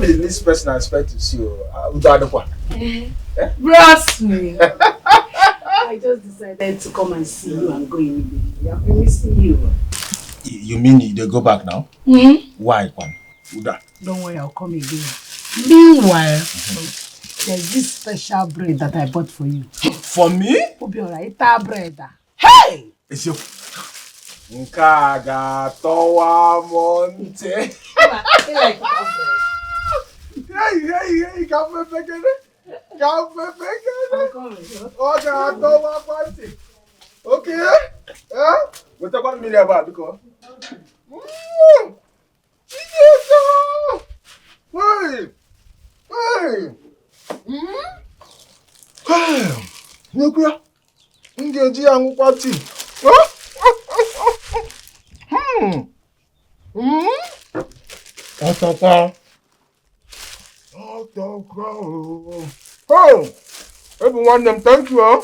the least person I expect to see you. Bless me. I just decided to come and see you and go immediately. I've been missing you. You mean they go back now? Why, Kwan? Don't worry, I'll come again. Meanwhile, there's this special bread that I bought for you. For me? Obiora, ita bread. Hey! It's your Nkaga Towa Monte. Hey, come back again. Okay. What about me about because? Hey. Nukuya. Ngeji angu party. Ataka. Oh, everyone, them thank you.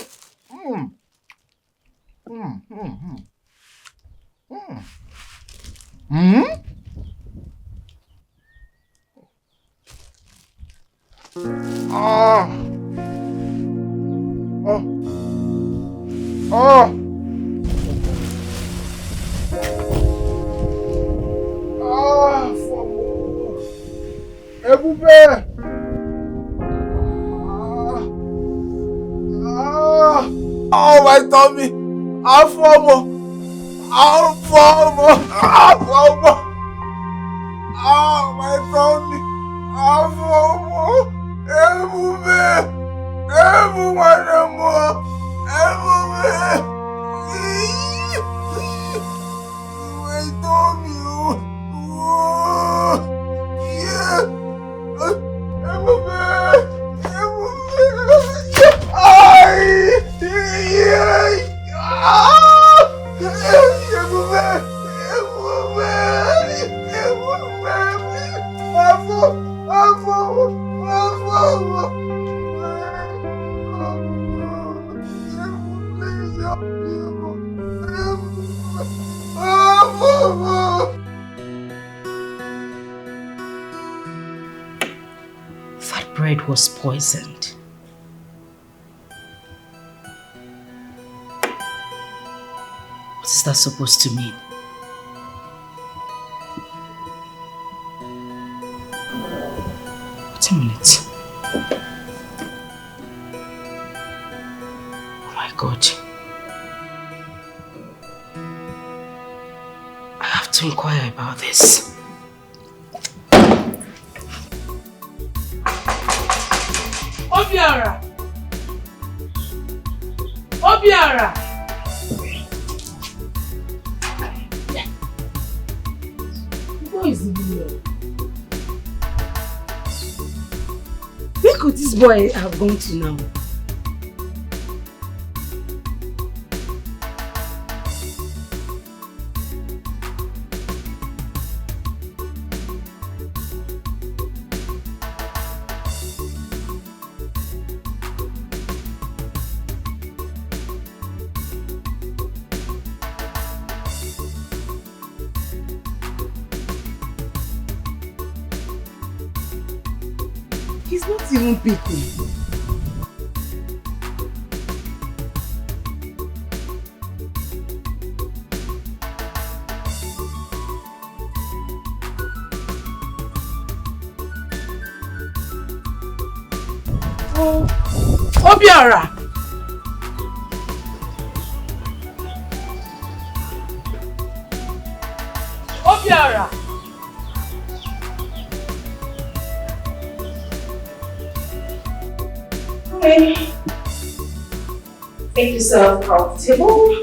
Everywhere. Oh, my tummy. Afomo. Oh, my tummy. Afomo. Everywhere. Everywhere. My tummy. Yeah. Everywhere. That bread was poisoned. What is that supposed to mean? Wait a minute. Oh my God. I have to inquire about this. Obiora! Obiora! Where is the boy? Where could this boy have gone to now? He's not even picking. Oh, Obiora! Obiora! Make yourself comfortable.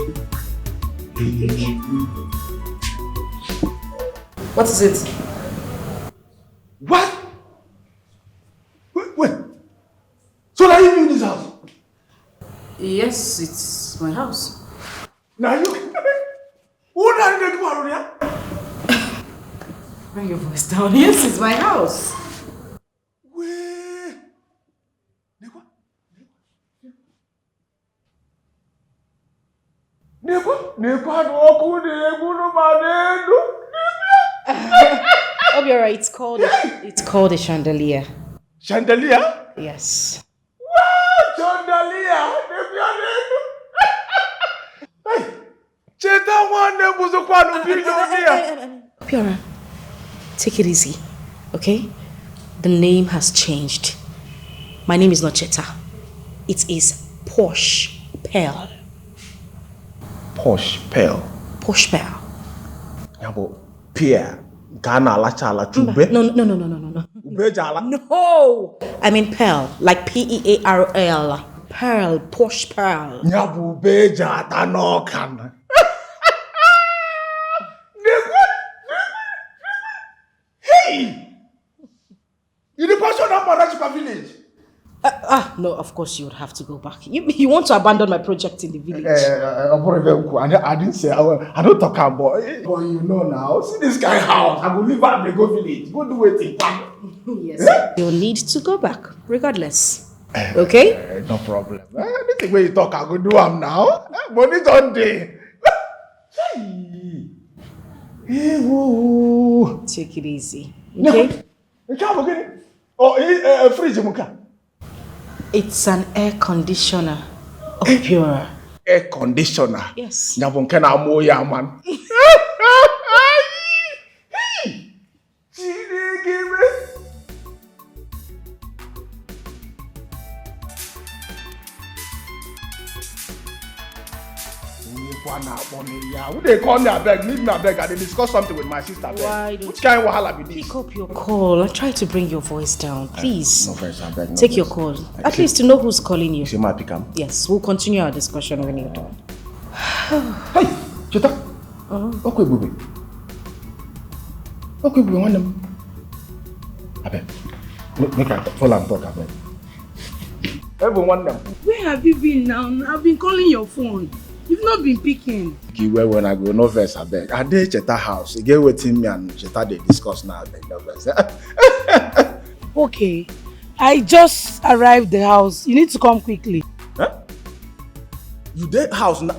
What is it? What? Wait. So now you live in this house? Yes, it's my house. Now you... Who are you doing here? Bring your voice down. Yes, it's my house. Obiora, it's called a chandelier. Chandelier? Yes. Wow, chandelier! Hey, Cheta one was a one Obiora, take it easy, okay? The name has changed. My name is not Cheta. It is Posh Pearl. Posh Pearl. Posh Pearl. Yabo Pierre. Ghana la chala chube. No. Ube jala. No. I mean Pearl, like Pearl. Pearl, Posh Pearl. Nyabu be jata no kan. Hey! You the person of Manachika village? No, of course you would have to go back. You want to abandon my project in the village? I didn't say, I don't talk about it. But you know now, see this guy house, I will leave and go village. Go do it in park. Yes. You'll need to go back, regardless. Okay? No problem. Anything where you talk, I go do am now. Money on day. Take it easy. Okay? Fridge muka. It's an air conditioner of pure. Air conditioner? Yes. Nyabon kena moya man. Who they call me a beg? Leave me a beg. I did discuss something with my sister. Why don't which kind of wahala be this? Pick up your call and try to bring your voice down, please. No voice, I beg. No Take voice. your call. At least to know who's calling you. You see my pick am? Yes, we'll continue our discussion when you're done. Hey, Cheta. Okay, baby. Okay, baby. One them. I beg. Make I follow and talk. I beg. Everyone them. Where have you been now? I've been calling your phone. You've not been picking. Where when I go, no verse, I beg. I did Cheta house. You get waiting me and Cheta they discuss now. I beg, no verse. Okay. I just arrived the house. You need to come quickly. Huh? You did house now?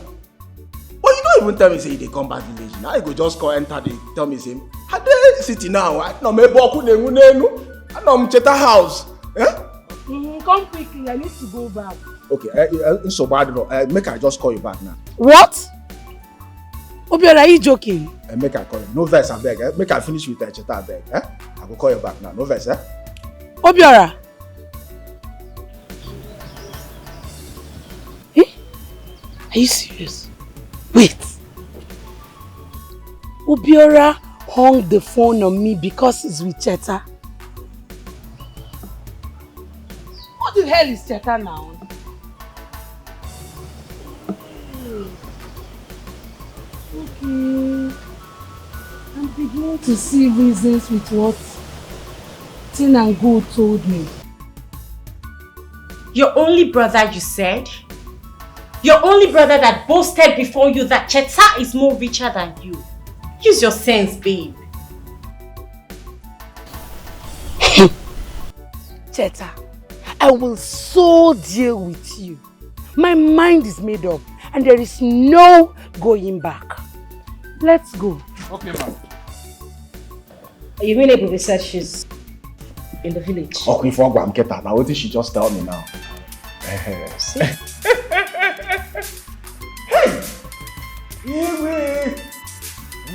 Well, you don't even tell me say they come back village. Now you go just go enter the tell me say, how they city now? I know me boku nengu. I know Cheta house. Come quickly. I need to go back. Okay, so bad. Make I just call you back now. What? Obiora, are you joking? Make I call you. No verse, I beg. Make I finish with Cheta, I beg. I will call you back now. No verse, Obiora. Eh? Are you serious? Wait. Obiora hung the phone on me because it's with Cheta. What the hell is Cheta now? Okay. I'm beginning to see reasons with what Tin and Gold told me. Your only brother, you said? Your only brother that boasted before you that Cheta is more richer than you. Use your sense, babe. Cheta, I will so deal with you. My mind is made up and there is no going back. Let's go. Okay, ma'am. Are you really able to say she's in the village? Okay, for I'm get that. Now what did she just tell me now? See? Hey!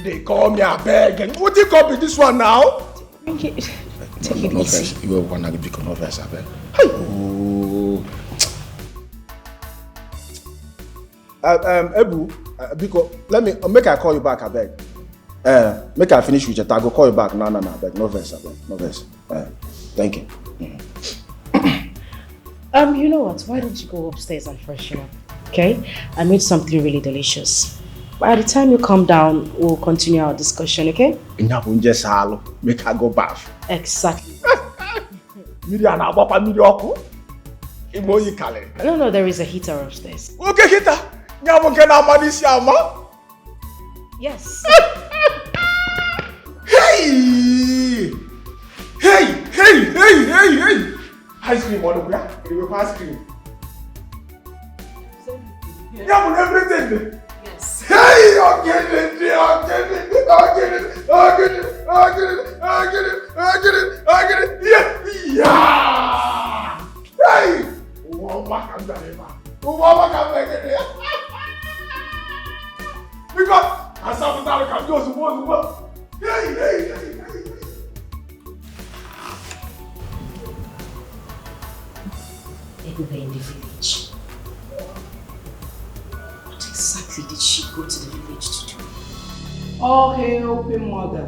They call me a beg. What do you call me this one now? Take it No easy. verse. You want to be no verse, I beg. Hey! Oh. Ebu, because let me make I call you back, I beg. Make I finish with your tag. Go call you back. No, I beg. No verse, I beg. No verse. Thank you. You know what? Why don't you go upstairs and freshen up? Okay? I made something really delicious. By the time you come down, we'll continue our discussion, okay? Make her go bath. Exactly. No, there is a heater upstairs. Okay, heater. Yes. Hey! Hey! Ice cream, ice cream. Yeah, everything. Yes. Hey, I'll get it. Everywhere in the village. What exactly did she go to the village to do? Okay, open mother.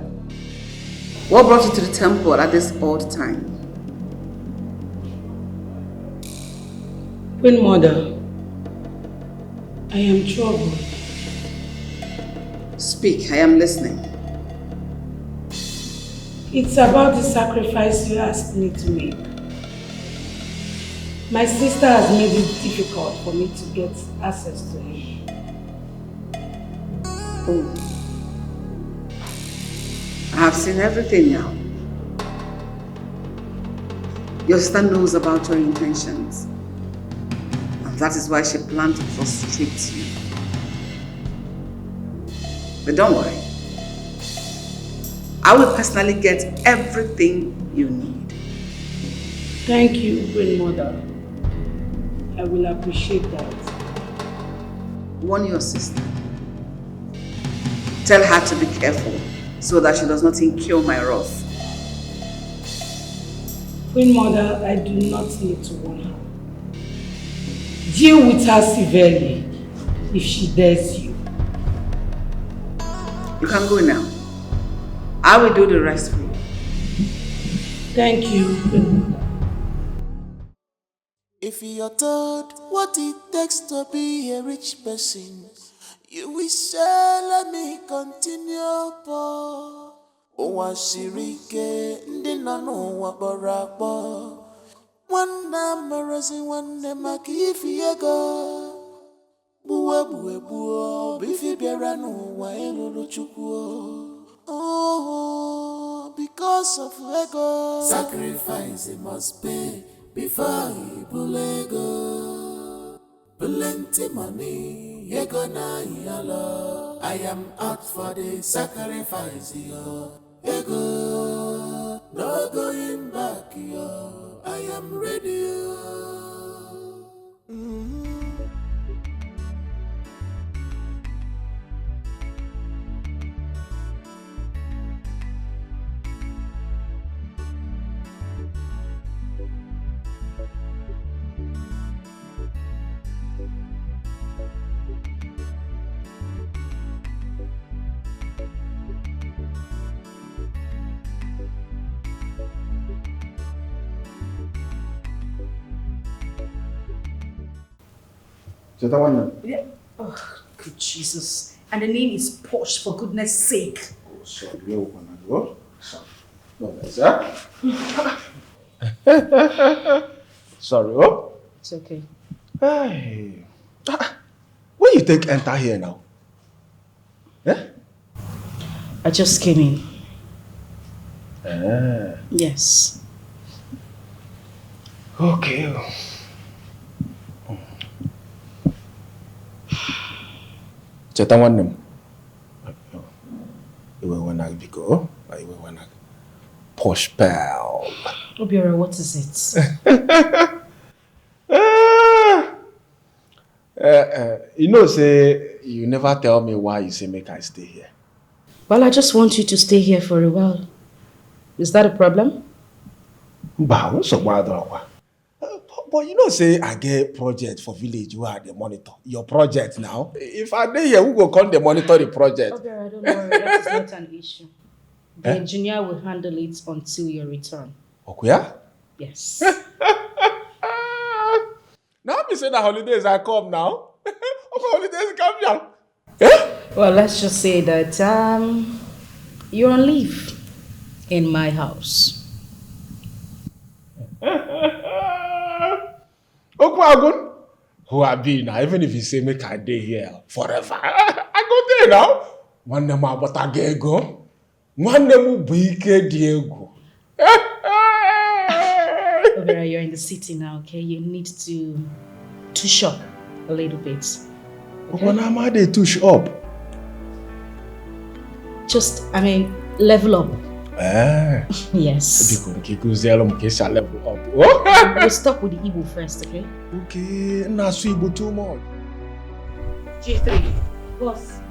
What brought you to the temple at this odd time? Queen Mother, I am troubled. Speak, I am listening. It's about the sacrifice you asked me to make. My sister has made it difficult for me to get access to him. Oh. I have seen everything now. Your sister knows about your intentions. And that is why she planned to frustrate you. But don't worry. I will personally get everything you need. Thank you, Queen Mother. I will appreciate that. Warn your sister. Tell her to be careful so that she does not incur my wrath. Queen Mother, I do not need to warn her. Deal with her severely if she dares you. You can go now. I will do the rest for you. Thank you, Queen Mother. If you're told what it takes to be a rich person, you will say, let me continue, Paul. Owa shirike, ndi nanu wa barabo. Wanda marazi wande makifi ego. Buwe buwe, bifi bieranu wa elulu chukwo. Oh, because of ego. Sacrifice it must pay before you pull ego. Plenty money, ego na yalo. I am out for the sacrifice, yo. Ego, no going back, yo. I am ready, yo. Yeah. Oh, good Jesus. And the name is Posh, for goodness sake. Oh, sorry, where we gonna go? Sorry. No, that's that. Sorry, oh. It's okay. Hey. When you take enter here now? Eh? I just came in. Ah. Yes. Okay. Cheta nwanne m. Iwe wana biko, iwe wana Posh pal. Obiora, what is it? You know, say you never tell me why you say make I stay here. Well, I just want you to stay here for a while. Is that a problem? But you know, say I get project for village where I dey monitor. Your project now. If I dey here, who go come dey monitor the project? Obiora, don't worry, that is not an issue. The engineer will handle it until your return. Okuya? Yes. Now me say the holidays I come now. Okay, holidays come now. Eh? Well, let's just say that you're on leave in my house. Okwagun, who I be now? Even if you say make I dey here forever, I go there now. One name about a go. One name buike Diego. Obera, you're in the city now, okay? You need to shop a little bit. Okay? Okonama dey touch up. Just, level up. Yes. Level up. Oh? We'll stop with the Igbo first, okay? Okay, na so Igbo too much. G3. Boss.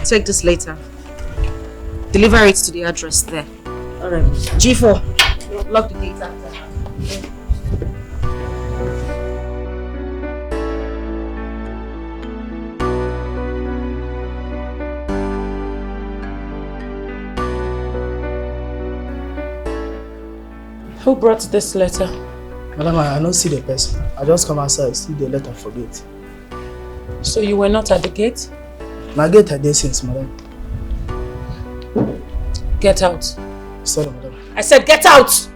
Take this later. Deliver it to the address there. Alright. G4. Lock the gate after. Who brought this letter? Madam, I don't see the person. I just come outside, see the letter for gate. So you were not at the gate? My gate had there since, madam. Get out. Sorry, madam. I said get out! Sorry.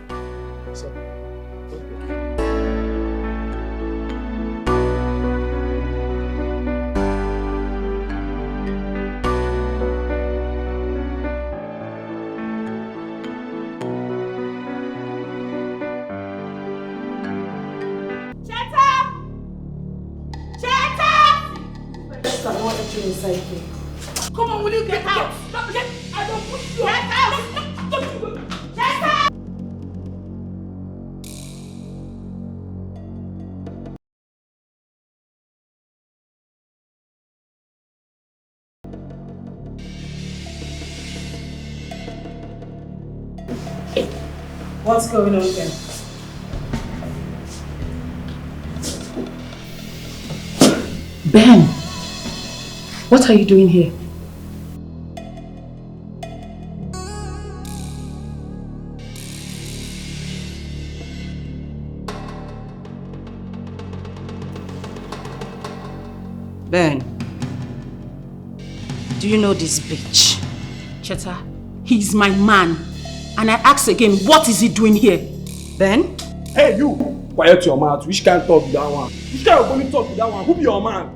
Come on, will you get out? I don't push you. Get out! Get out! What's going on here? Ben, what are you doing here? Ben, do you know this bitch? Cheta, he's my man. And I ask again, what is he doing here? Ben? Hey, you! Quiet your mouth. Which can't talk with that one? Which kind of only talk with that one? Who be your man?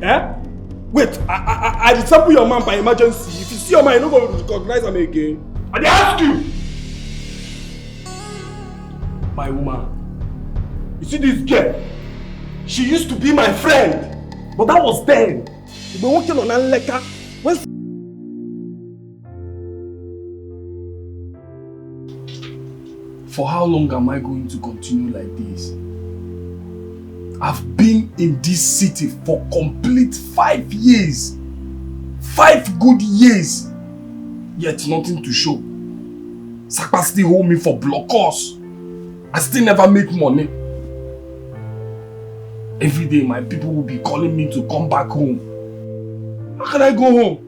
Eh? Wait, I disable your man by emergency. If you see your man, you're not going to recognize him again. I ask you! My woman. You see this girl? She used to be my friend. But that was then. You've been working on Anleka. For how long am I going to continue like this? I've been in this city for complete 5 years. 5 good years. Yet nothing to show. Sapa still hold me for blockers. I still never make money. Every day my people will be calling me to come back home. How can I go home?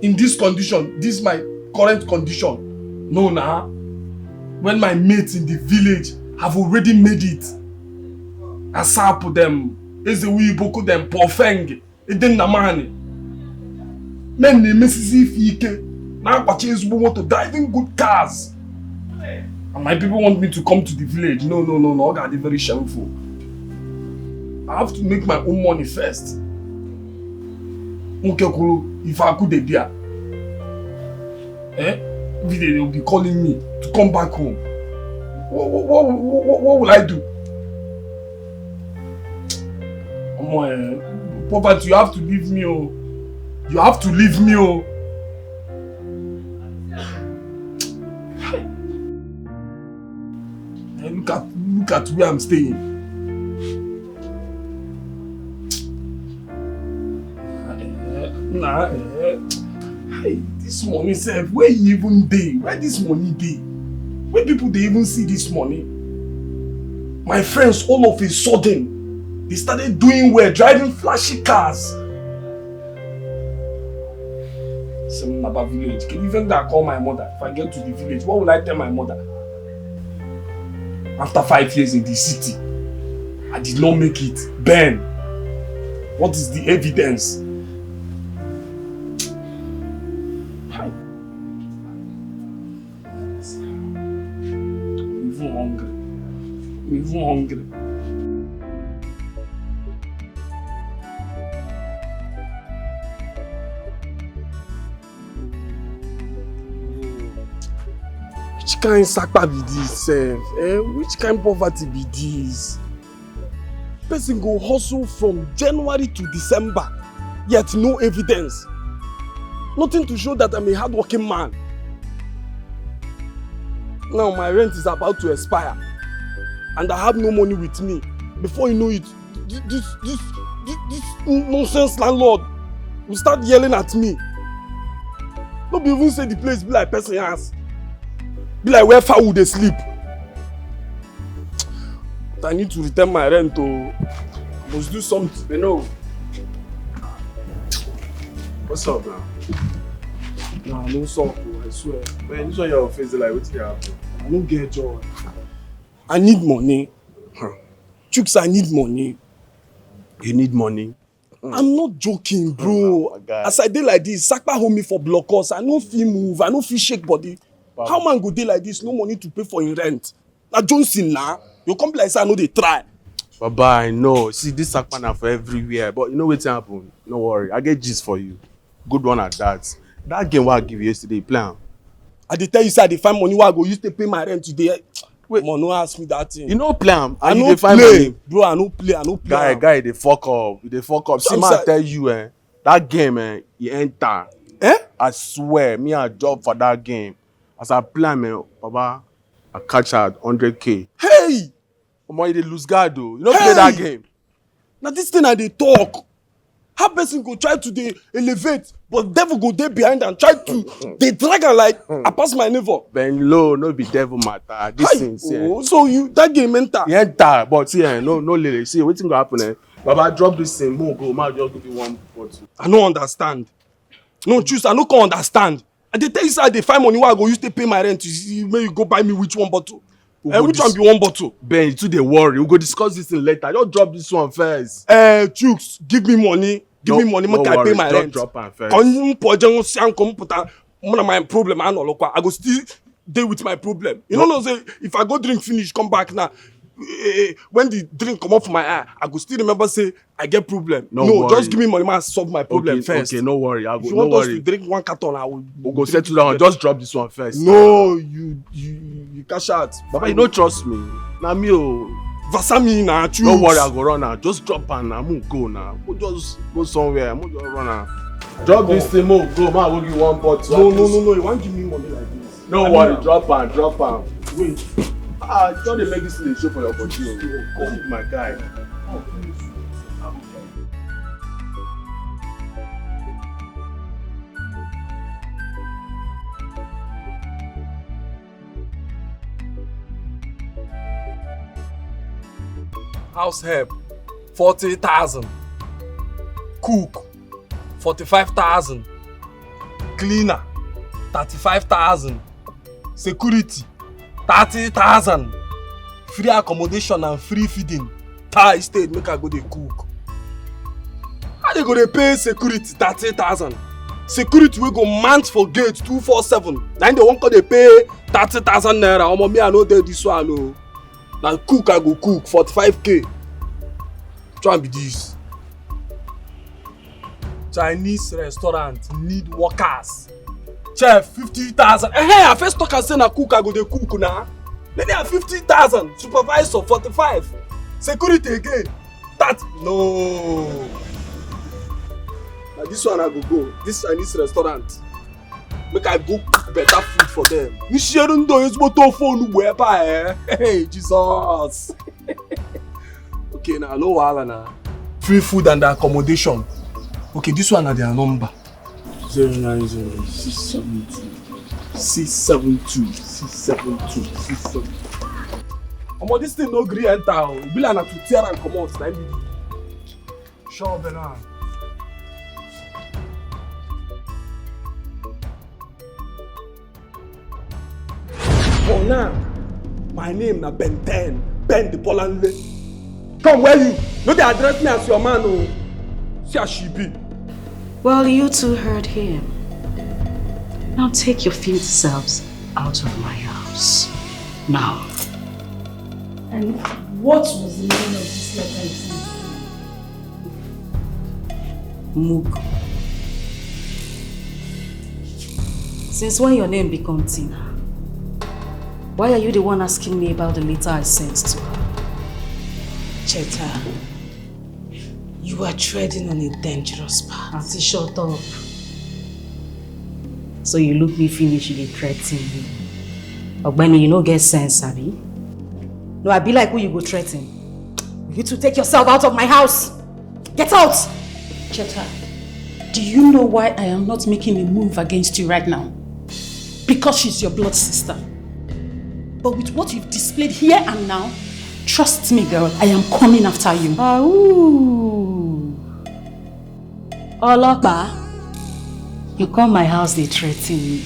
In this condition, this is my current condition. No, nah. When my mates in the village have already made it. Asapu them, Ezewi Boko them, Pofeng, Eden Namani. Men ne Mrs. Fike, now purchase women to driving good cars. And my people want me to come to the village. No, God, they're very shameful. I have to make my own money first. If I could there, they will be calling me to come back home. What will I do? Poverty, you have to leave me, oh. You have to leave me, oh. Look at where I'm staying. Hey, this money self, where you even dey? Where this money dey? Where people they even see this money? My friends all of a sudden, they started doing well, driving flashy cars. Some Naba village. Can you even call my mother? If I get to the village, what will I tell my mother? After 5 years in the city, I did not make it. Ben, what is the evidence? I'm even hungry. Which kind sakpa be this, Which kind poverty be this? Person go hustle from January to December, yet no evidence. Nothing to show that I'm a hardworking man. Now my rent is about to expire, and I have no money with me. Before you know it, this nonsense landlord will start yelling at me. No be even say the place be like person house. Be like where fowl dey sleep. But I need to return my rent oh. I must do something. You know. What's up now? Nah, no suck oh, I swear. Man, this one your face like what's happen? I no get joy. I need money. Chooks, I need money. You need money? I'm not joking, bro. As I dey like this, Sakpa hold me for blockers. I no fit move. I no fit shake body. Baba. How man go dey like this? No money to pay for him rent. Na Johnson na. You come be like say I no dey try. Baba, I know. See, this Sakpa na for everywhere. But you know wetin happen? No worry. I get gist for you. Good one at that. That game wey I give you yesterday, plan. I dey tell you say I dey find money wey I go use to pay my rent today. Wait, man, no ask me that thing. You no plan. I no play, bro. I no play. Guy, they fuck up. They fuck up. See, man, tell you, that game, you enter. I swear, me I job for that game. As I plan, man, Baba, I catch out 100K. Hey, Omo, you dey lose guard though. You no play that game. Now this thing I dey talk. How person go try to dey elevate, but devil go dey behind and try to dey drag am like I pass my neighbor. Ben low, no be devil matter. This thing, see. So you that game enter? You enter, but see, no lily. See, wetin go happen? Baba drop this thing, more go, man just give you one bottle. I no understand. No choose, I no can understand. I dey tell you say I dey find money wey I go use to pay my rent. You see, make you go buy me which one bottle? Which one be one bottle? Ben, you too dey worry. We go discuss this thing later. Just drop this one first. Chooks, give me money. Give me money, make I pay my rent. Drop am first. My problem, I go still deal with my problem. You know, say if I go drink finish, come back now. When the drink come off my eye, I go still remember say I get problem. No, just give me money, man, solve my problem first. Okay, no worry. If you want us to drink one carton, I will. We'll go settle down. Just drop this one first. No, you cash out. Baba, you don't trust me. Na me oh. Vasami na choose. Don't worry, I go run now. Just drop and I won't go now. We'll just go somewhere. I'm just run now. Drop this thing, go. Man, I will give you one bottle. No. You want give me money like this? Don't worry, drop am. Wait. Don't they make this thing show for your body? Oh, my guy. House help 40,000. Cook 45,000. Cleaner 35,000. Security 30,000. Free accommodation and free feeding. Thai state make I go dey cook. How they go dey pay security 30,000? Security wey go mount for gate 247. Na they wan go dey pay 30,000 naira. Omo me I no dey this one o. Na cook I go cook 45K. Try and be this. Chinese restaurant need workers. Chef 50,000. I first talk and say na cook I go dey cook na. Then they have 50,000. Supervisor 45. Security again. That no. Now this one I go. This Chinese restaurant. Make I go cook better food for them. You shouldn't do it, but phone whereby. Hey, Jesus. Okay, now no wahala na. Free food and accommodation. Okay, this one are their number. 090 672 672. Omo, this thing no gree enter o. Be like na to tear and comot na be. Sure bena. For now, my name na Ben 10, Ben the Polanle. Come where you? No dey address me as your man o. See as she be. Well, you two heard him. Now take your filthy selves out of my house. Now. And what was the meaning of this letter you sent? Mook. Since when your name become Tina? Why are you the one asking me about the letter I sent to her? Cheta, you are treading on a dangerous path. Auntie, shut up. So you look me finish, you dey threaten me. Ogbeni, you no get sense, abi? No, I be like who you go threaten. You to take yourself out of my house. Get out! Cheta, Do you know why I am not making a move against you right now? Because she's your blood sister. But with what you've displayed here and now, trust me, girl, I am coming after you. Olopa, you come my house, they threaten me.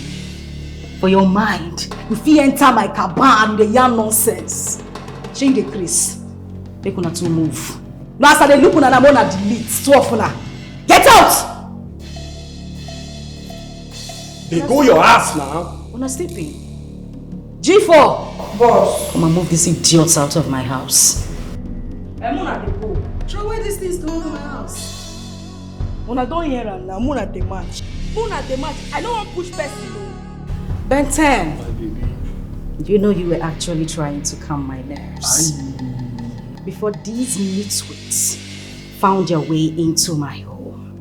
For your mind, if you enter my caban, they yarn nonsense. Change the crease. Make una to move. Now as they look una na mona delete. Two of una. Get out! They go your ass now. Una sleeping. G4! Boss. Come and move these idiots out of my house. Mona dey go. Throw away these things to my house. Mona don't hear am now. Mona dey match. Mona dey match. I don't want push person. Ben 10. My baby. Do you know you were actually trying to calm my nerves? Before these nitwits found their way into my home.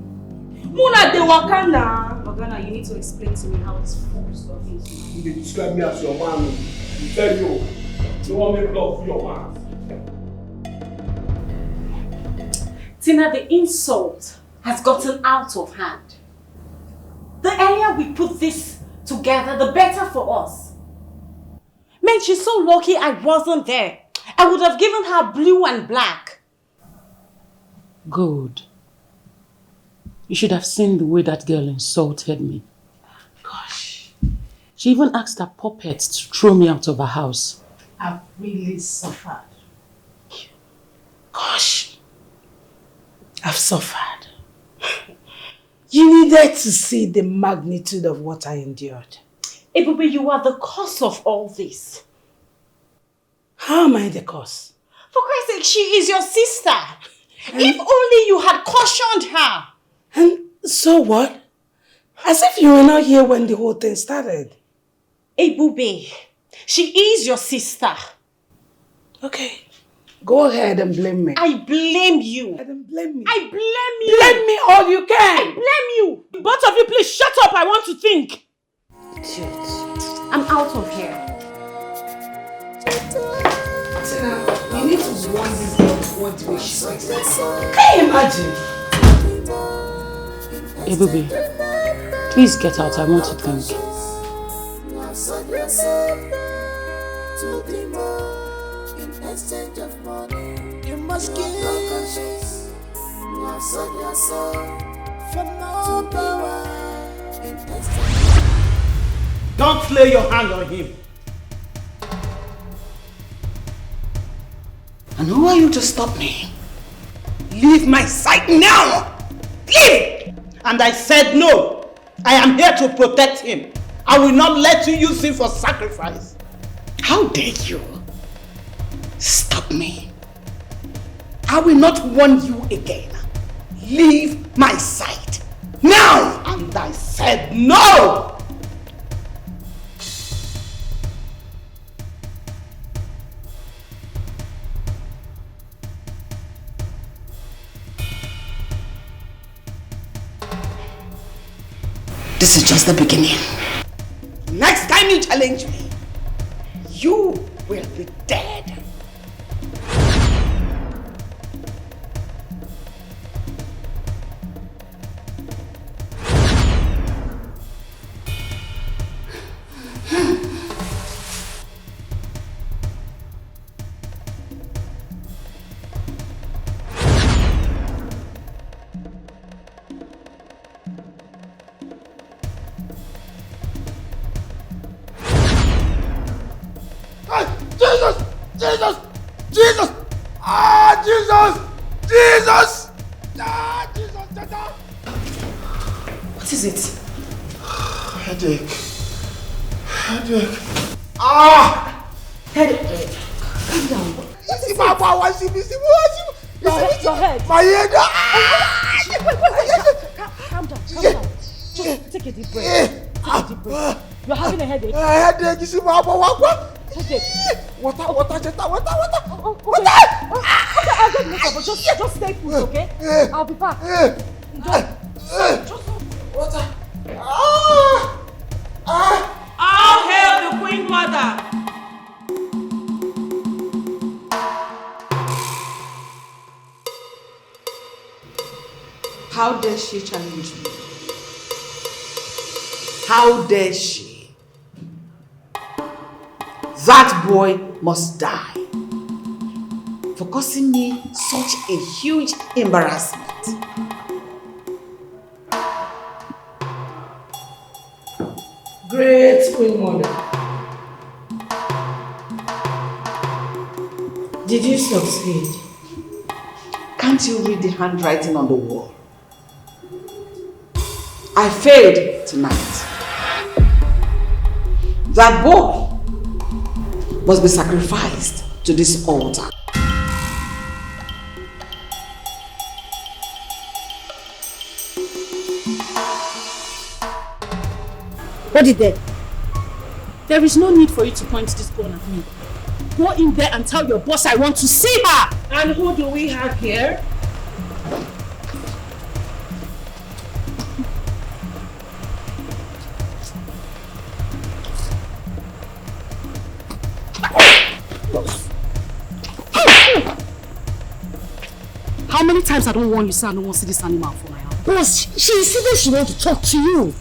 Mona dey waka now. Morgana, you need to explain to me how this fool stuff is. You describe me as your man. You tell you. You want me to love your man. Tina, the insult has gotten out of hand. The earlier we put this together, the better for us. Man, she's so lucky I wasn't there. I would have given her blue and black. Good. You should have seen the way that girl insulted me. Gosh. She even asked her puppets to throw me out of her house. I've really suffered. Gosh. I've suffered. You needed to see the magnitude of what I endured. Ebube, you are the cause of all this. How am I the cause? For Christ's sake, she is your sister. If only you had cautioned her. And so what? As if you were not here when the whole thing started. Ebube, she is your sister. Okay. Go ahead and blame me. I blame you. And then blame me. I blame you. Blame me all you can. I blame you. Both of you, please shut up. I want to think. Idiot. I'm out of here. Tina, you need to warn this girl before the way she likes it. Can you imagine? Ebube, please get out. I want to think. Exchange of money, you must give your conscience. You have sold your soul for no power in exchange. Don't lay your hand on him. And who are you to stop me? Leave my sight now! Leave! And I said no. I am here to protect him. I will not let you use him for sacrifice. How dare you? Stop me. I will not warn you again. Leave my sight. Now! And I said no! This is just the beginning. Next time you challenge me, you will be dead. Jesus! Ah, Jesus! Jesus! Ah, Jesus! What is it? Headache. Headache. Ah! Headache. Calm down. Your head. My head. Wait. Calm down. Just take a deep breath. Take a deep breath. You're having a headache. Headache. You see my Headache. Water. Okay, I'll get makeup, but just stay put, okay? I'll be back. Just water. All hail the Queen Mother. How dare she challenge me? How dare she? That boy must die for causing me such a huge embarrassment. Great Queen Mother. Did you succeed? Can't you read the handwriting on the wall? I failed tonight. That boy must be sacrificed to this altar. What did they? There is no need for you to point this gun at me. Go in there and tell your boss I want to see her. And who do we have here? How many times I don't want you say I don't want to see this animal for my house? Boss, she insisted she wants to talk to you.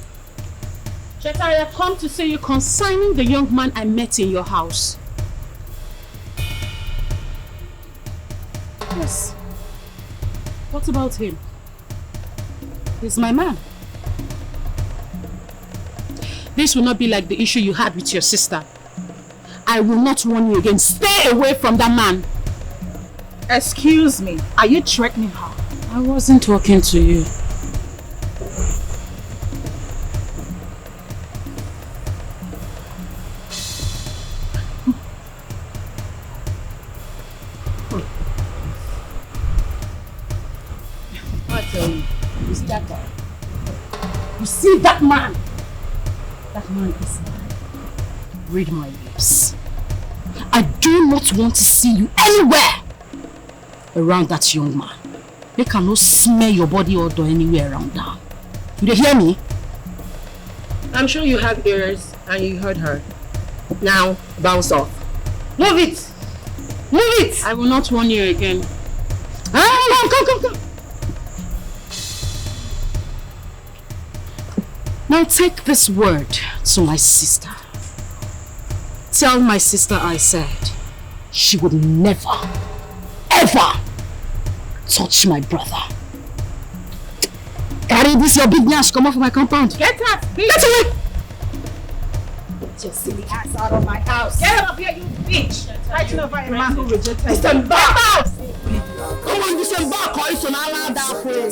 Cheta, I have come to see you concerning the young man I met in your house. Yes. What about him? He's my man. This will not be like the issue you had with your sister. I will not warn you again. Stay away from that man. Excuse me, are you threatening her? I wasn't talking to you. I tell you, you see that guy? You see that man? That man is mine. Read my lips. I do not want to see you anywhere around that young man. They cannot smell your body odor anywhere around that. Do you hear me? I'm sure you have ears and you heard her. Now, bounce off. Move it! Move it! I will not warn you again. Come. Now take this word to my sister. Tell my sister I said she would never, ever touch my brother. Carry this your big nash, come off my compound. Get out! Get away! Get your silly ass out of my house! Get out of here, you bitch! Fighting over a man who rejected you. Disembark! Come on, disembark or it's an Allah that way.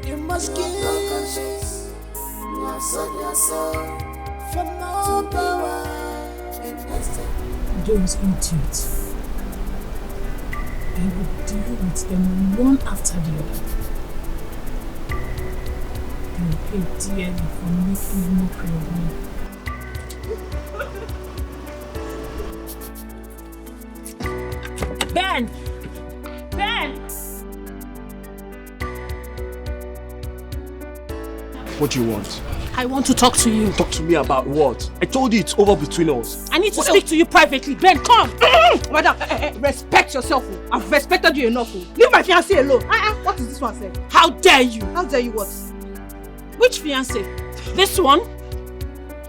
You must give. You have sold your soul for no power. Those into it. I will deal with them one after the other. They will pay dearly for making mockery of me. Ben! What do you want? I want to talk to you. Talk to me about what? I told you it's over between us. I need to speak to you privately. Ben, come! Madam, respect yourself. I've respected you enough. Leave my fiancé alone. What is this one saying? How dare you? How dare you what? Which fiancé? This one?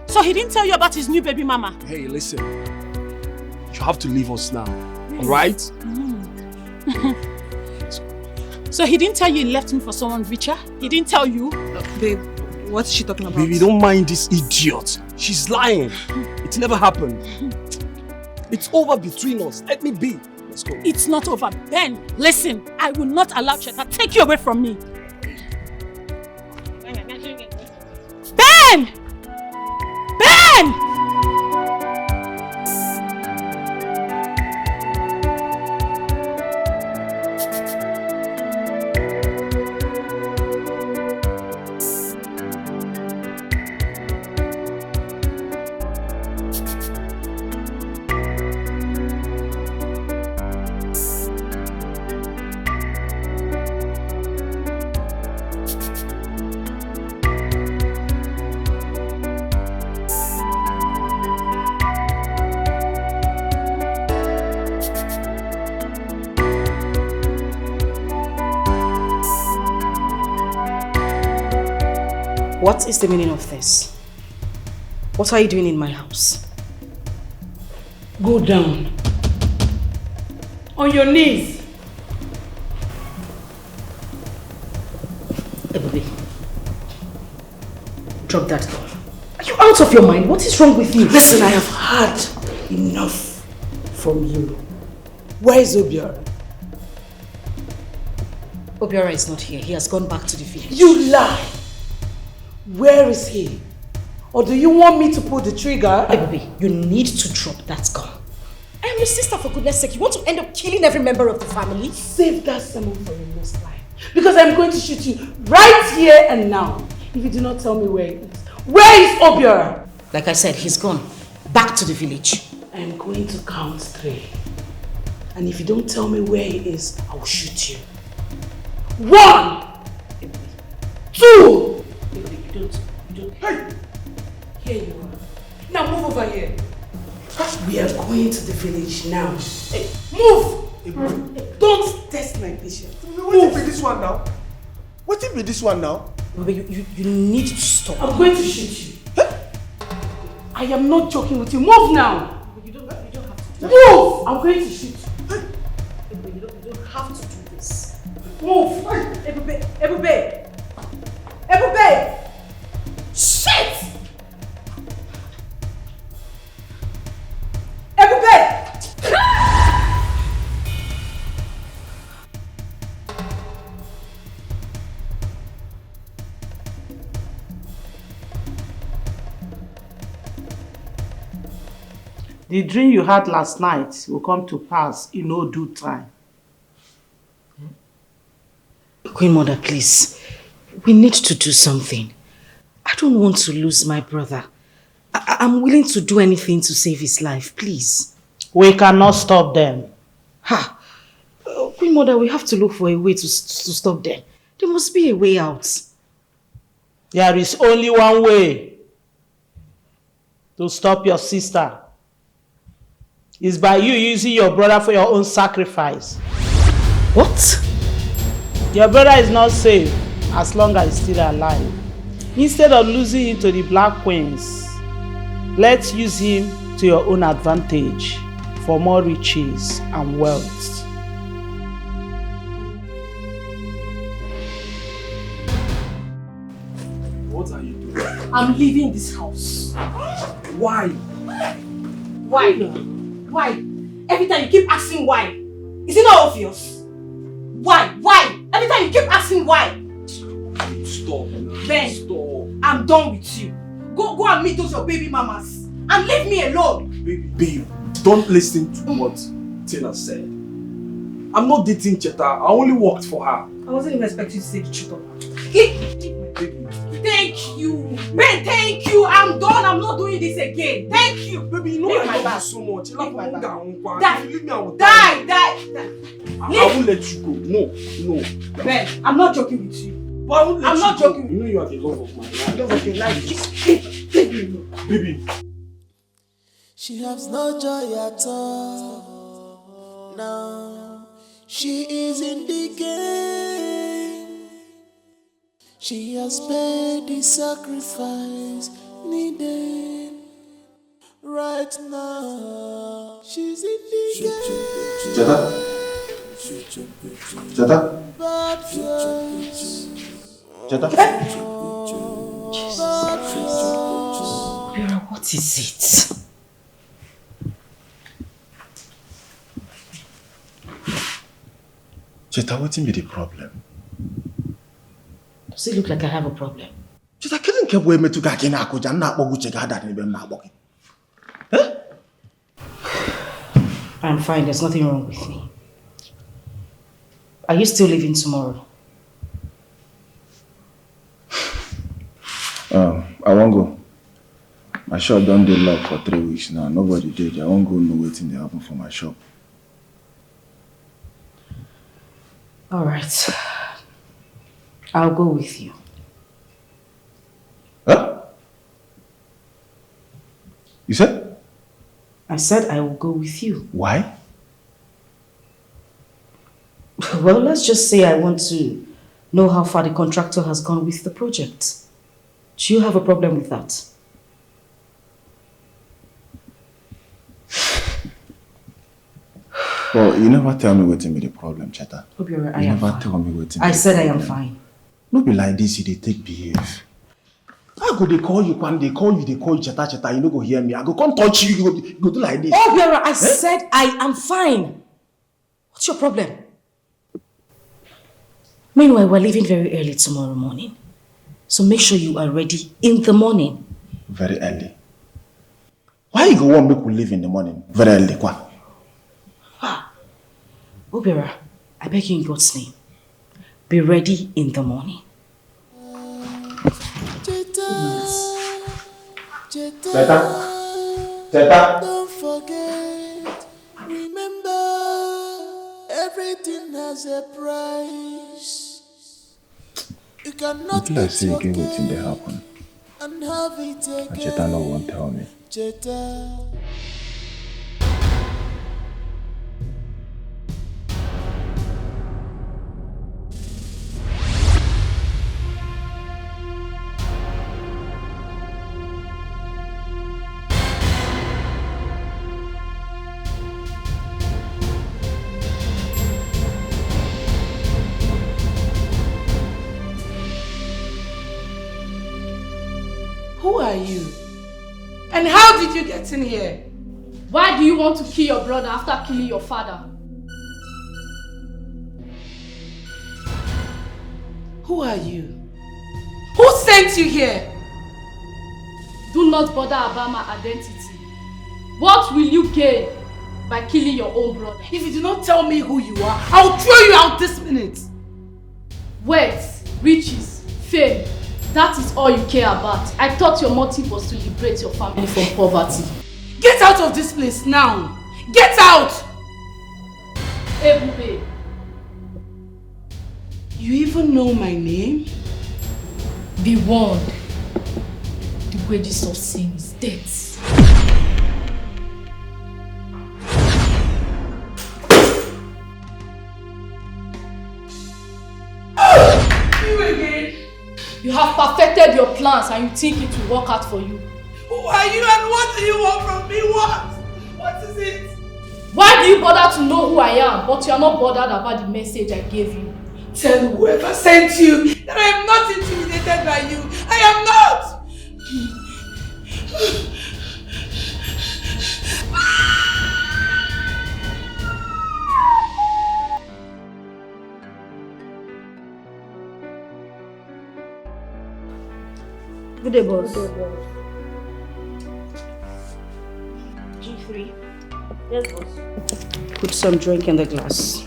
So he didn't tell you about his new baby mama? Hey, listen. You have to leave us now. Alright? So he didn't tell you he left me for someone richer? He didn't tell you? Babe, what is she talking about? Baby, don't mind this idiot. She's lying. It never happened. It's over between us. Let me be. Let's go. It's not over. Ben, listen. I will not allow Cheta to take you away from me. Ben! Ben! What is the meaning of this? What are you doing in my house? Go down. On your knees. Ebube, drop that gun. Are you out of your mind? What is wrong with you? Listen, I have had enough from you. Where is Obiora? Obiora is not here. He has gone back to the village. You lie! Where is he? Or do you want me to pull the trigger? Ebube, you need to drop that gun. I am your sister, for goodness sake. You want to end up killing every member of the family? Save that sermon for your next life. Because I'm going to shoot you right here and now. If you do not tell me where he is. Where is Obiora? Like I said, he's gone. Back to the village. I am going to count 3. And if you don't tell me where he is, I will shoot you. 1! 2! You don't. Hey! Here you are. Now move over here. We are going to the village now. Hey, move! Don't test my patience. What be this one now? What be this one now? You need to stop. I'm going to shoot you. I am not joking with you. Move now. You don't have to do Move! I'm going to shoot you. You don't have to do this. Move! Ebube! Shit! Ebube! The dream you had last night will come to pass in no due time. Queen Mother, please. We need to do something. I don't want to lose my brother. I'm willing to do anything to save his life, please. We cannot stop them. Queen Mother, we have to look for a way to stop them. There must be a way out. There is only one way to stop your sister. It's by you using your brother for your own sacrifice. What? Your brother is not safe as long as he's still alive. Instead of losing him to the Black Queens, let's use him to your own advantage for more riches and wealth. What are you doing? I'm leaving this house. Why? Why? Why? Every time you keep asking why. Is it not obvious? Why? Why? Every time you keep asking why. Stop. Ben, Stop. I'm done with you. Go and meet those your baby mamas. And leave me alone. Babe, don't listen to what Tina said. I'm not dating Cheta. I only worked for her. I wasn't even expecting you to say the truth of that. Thank you. Ben, thank you. I'm done. I'm not doing this again. Thank you. Baby, you know I love you so much. You love my Die. Leave me, I will Die. I won't let you go. No. Ben, I'm not joking with you. But I won't let I'm you not go. joking. You know you are the love of my life. Love of your life. Just leave me alone. Baby. She has no joy at all. Now she is in the game. She has paid the sacrifice needed. Right now, she's in the game. Jetta? Bad choice. Jetta? Vera, what is it? Jetta, what be the problem? Does it look like I have a problem? Jetta, couldn't keep way me to Gakina Akuja, not Boguche Gada, and even not walking. I'm fine, there's nothing wrong with me. Are you still leaving tomorrow? I won't go. My shop done dey locked for 3 weeks now. Nobody did. I won't go no waiting they happen for my shop. All right. I'll go with you. Huh? You said? I said I will go with you. Why? Well, let's just say I want to know how far the contractor has gone with the project. Do you have a problem with that? But you never tell me what be the problem, Cheta. Obiora, You never tell me what I said I am fine. No be like this, you take behave. I go, they call you, when they call you, Cheta, you no go hear me. I go come touch you, you go do like this. Obiora, I said I am fine. What's your problem? Meanwhile, we're leaving very early tomorrow morning. So make sure you are ready in the morning. Very early. Why you go want make we leave in the morning? Very early, kwa? Obiora, I beg you in God's name. Be ready in the morning. Cheta. Don't forget, remember, everything has a price. You cannot Let's say again what's in there happen. and have it again. And Cheta no won't tell me. Cheta. Who are you? And how did you get in here? Why do you want to kill your brother after killing your father? Who are you? Who sent you here? Do not bother about my identity. What will you gain by killing your own brother? If you do not tell me who you are, I'll throw you out this minute. Wealth, riches, fame. That is all you care about. I thought your motive was to liberate your family from poverty. Get out of this place now. Get out! Ebube. You even know my name? Be warned. The wages of sin is death. You again? You have perfected your plans and you think it will work out for you. Who are you and what do you want from me? What? What is it? Why do you bother to know who I am, but you are not bothered about the message I gave you? Tell whoever sent you that I am not intimidated by you. I am not! Good day, boss. G3. Yes, boss. Put some drink in the glass.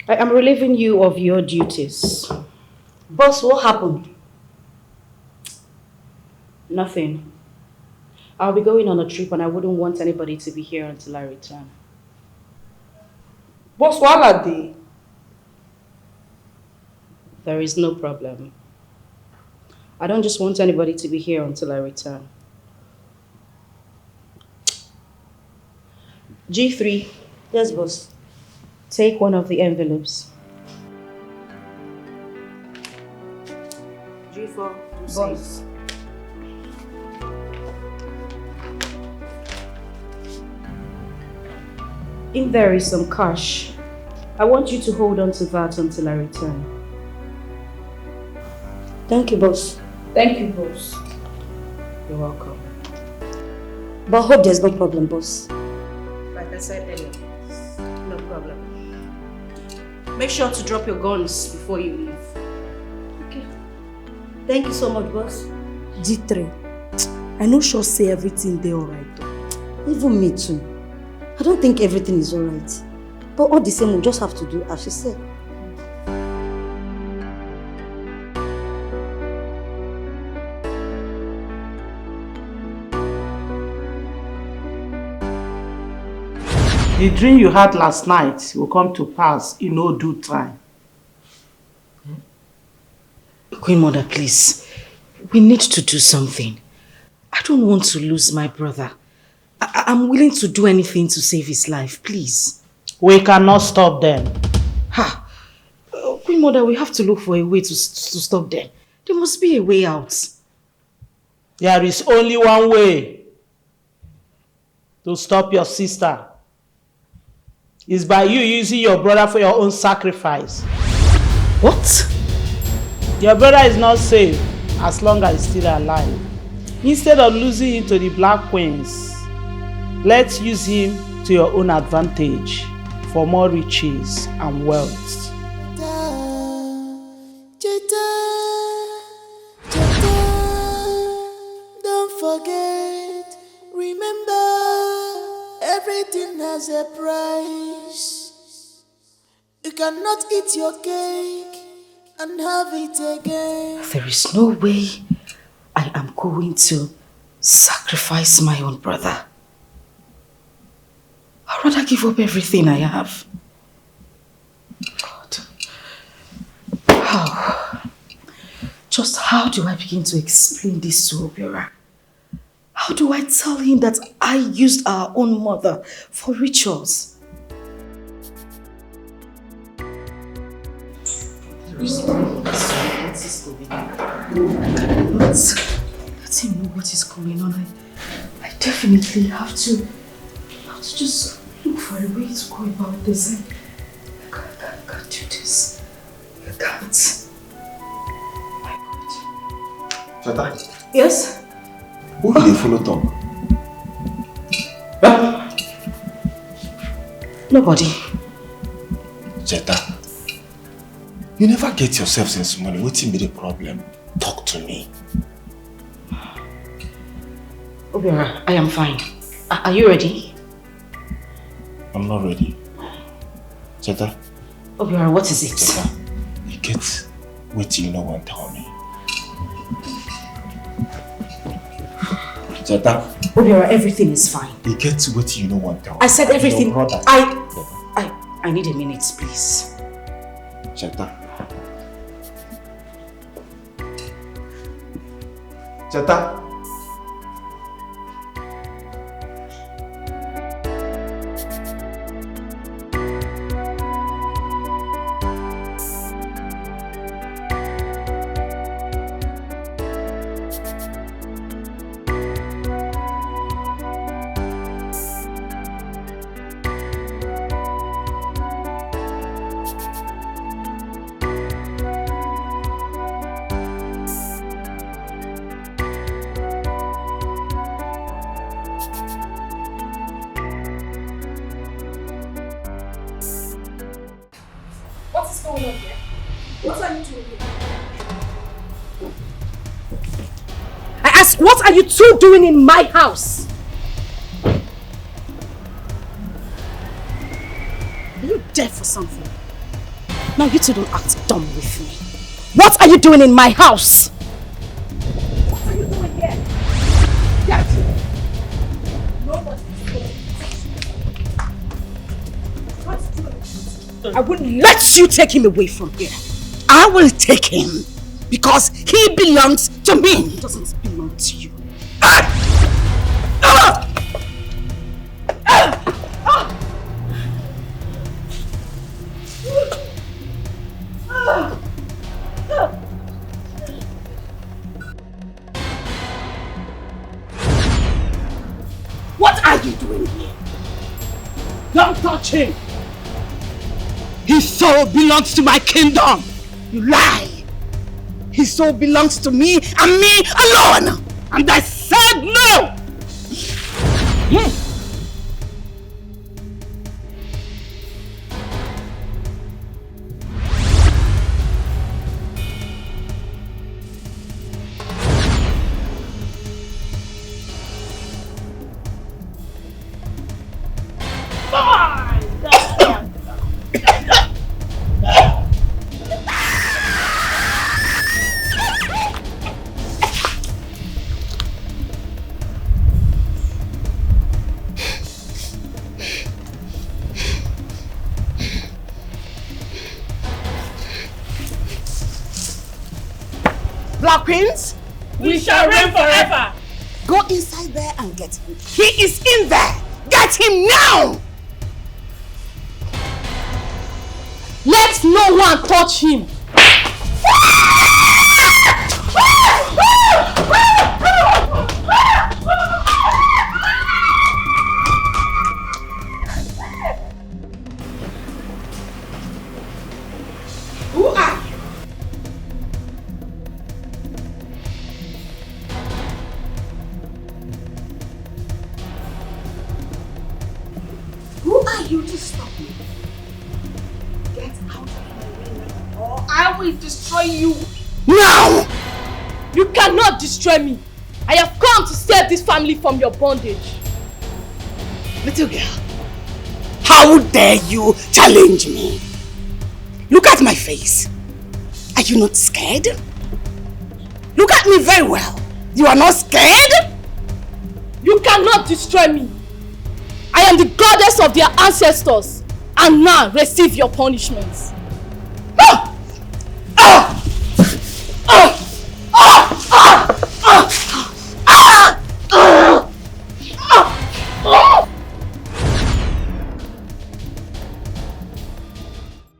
I am relieving you of your duties. Boss, what happened? Nothing. I'll be going on a trip and I wouldn't want anybody to be here until I return. Boss, what are they? There is no problem. I don't just want anybody to be here until I return. G3. Yes, boss. Take one of the envelopes. G4. Boss. In there is some cash. I want you to hold on to that until I return. Thank you, boss. Thank you, boss. You're welcome. But I hope there's no problem, boss. Like I said earlier, no problem. Make sure to drop your guns before you leave. Okay. Thank you so much, boss. G3, I no sure say everything dey alright. Even me too. I don't think everything is alright. But all the same, we just have to do as she said. The dream you had last night will come to pass in no due time. Queen Mother, please. We need to do something. I don't want to lose my brother. I'm willing to do anything to save his life, please. We cannot stop them. Ha! Queen Mother, we have to look for a way to stop them. There must be a way out. There is only one way to stop your sister. It's by you using your brother for your own sacrifice. What? Your brother is not safe as long as he's still alive. Instead of losing him to the Black Queens, let's use him to your own advantage for more riches and wealth. Don't forget, remember, everything has a price. You cannot eat your cake and have it again. There is no way I am going to sacrifice my own brother. I'd rather give up everything I have. God. How? Just how do I begin to explain this to Obiora? How do I tell him that I used our own mother for rituals? Let him know what is going on. I definitely have to just look for a way to go about this. I can't do this. I can't. My God. Cheta? Yes? Who did they follow Tom? Nobody. Cheta, you never get yourself since money. What's be the problem? Talk to me. Obiora, I am fine. Are you ready? I'm not ready. Cheta? Obiora, what is it? Cheta, you get what you know and tell me. Cheta? Obiora, everything is fine. You get what you know and tell me. I said everything. Your brother. I need a minute, please. Cheta. Cheta. What are you two doing in my house? Are you dead for something? Now you two don't act dumb with me. What are you doing in my house? What are you doing here? Get! Nobody's going to I wouldn't let you take him away from here. I will take him because he belongs to me. He doesn't belong to you. What are you doing here? Don't touch him! His soul belongs to my kingdom! You lie! His soul belongs to me and me alone! And I said no! Black Queens? We shall reign forever. Go inside there and get him. He is in there. Get him now! Let no one touch him. Who are you? Who are you to stop me? Get out of my way now, or I will destroy you. Now! You cannot destroy me. I have come to save this family from your bondage. Little girl, how dare you challenge me? Look at my face. Are you not scared? Look at me very well. You are not scared? You cannot destroy me. I am the goddess of their ancestors, and now receive your punishments.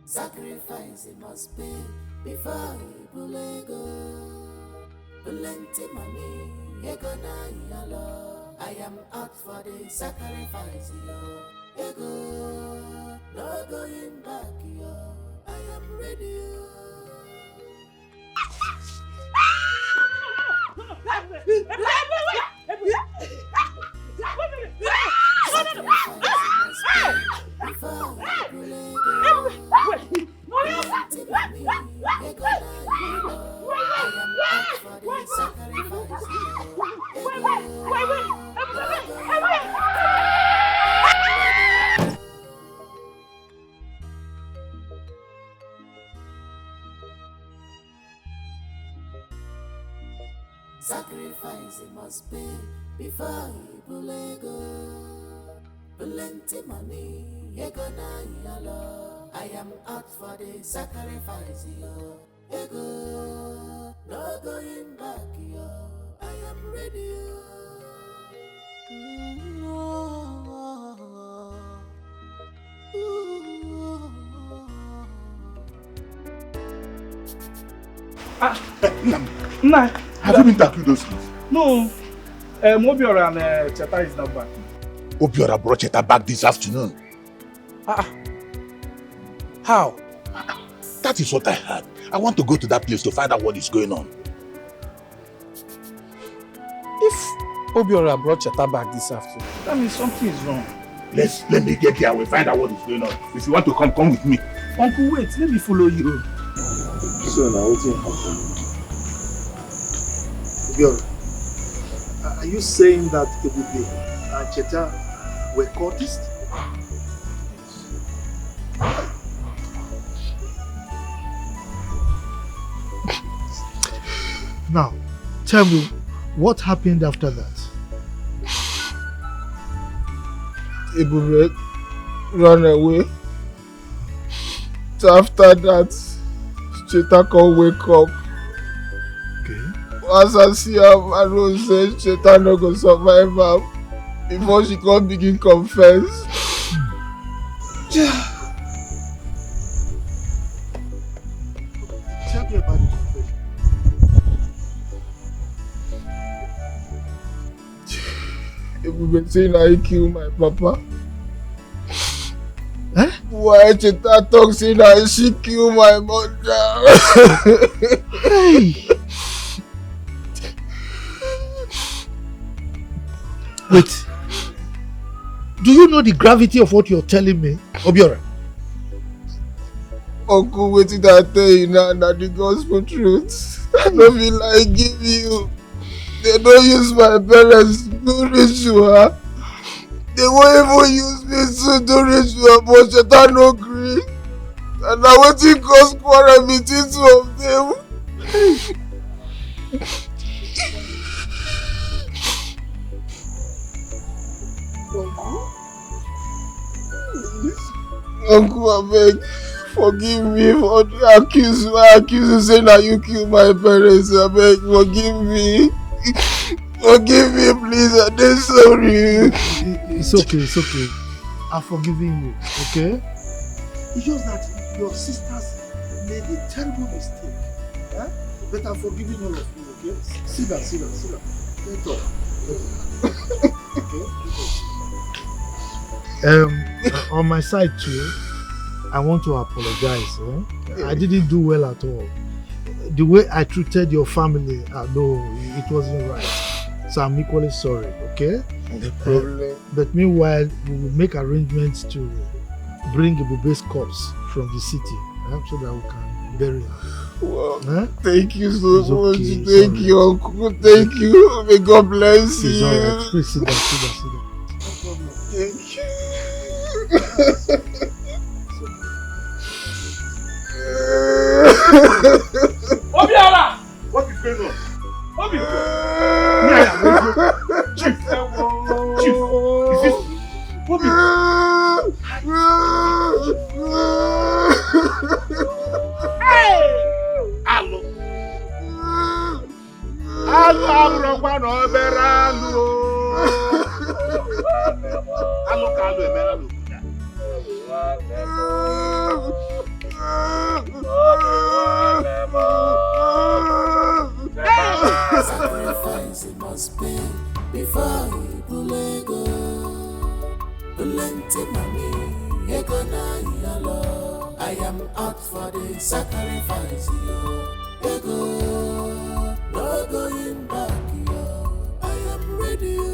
Sacrifice it must be before Bulego. Plenty money, I am out for the sacrifice, yo. Ego, no going back, yo. I am ready, Sacrifice it must be before Bulego. Plenty money, I am out for the sacrifice, yo. Ego, no going back, yo. I am ready, Nah. Have you been to those things? No. Obiora and Cheta is not back. Obiora brought Cheta back this afternoon. How? That is what I heard. I want to go to that place to find out what is going on. If Obiora brought Cheta back this afternoon, that means something is wrong. Let me get there. We'll find out what is going on. If you want to come with me. Uncle, wait. Let me follow you. So now, what's happening? Obiora, are you saying that Ebube and Cheta were cultists? Now, tell me, what happened after that? Ebube ran away. So after that, Cheta can't wake up. As I see am, I know say Cheta no go survive am before she can begin confess. Tell me about the confession. Ebube say na he kill my papa. Why Cheta talk say na she kill my mother? Hey! Wait. Do you know the gravity of what you're telling me, Obiora? Uncle, wetin I tell you now na the gospel truth. I no feel like give you. They don't use my parents do ritual. They won't even use me to do ritual, but Cheta no gree. And na wetin cause quarrel between two of them. Uncle, abeg, Forgive me for the accuse saying that you killed my parents. I beg, forgive me. Forgive me, please. I'm sorry. It's okay. I've forgiven you, okay? It's just that your sisters made a terrible mistake. Huh? But I'm forgiving all of you, okay? Sit down. Get up. Okay? On my side too, I want to apologize. I didn't do well at all. The way I treated your family, no, it wasn't right. So I'm equally sorry, okay? No problem. But meanwhile, we will make arrangements to bring Ibube's corpse from the city so that we can bury him. Wow. Thank you so much. Thank you, Uncle. Thank you. May God bless you. It's all right. Please sit down. Thank you. Obiara! What is going on? Chief! Is this Bobby? Hey! Alo! Abro no beralo. Alo kalo emeralo. Sacrifice it must be before you bulego. Bulente mami, egona yalo. I am out for the sacrifice, yo. Ego, no going back, yo. I am ready, yo.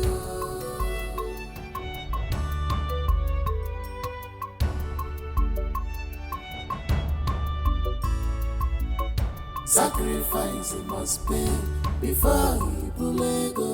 Sacrifice it must be before you bulego.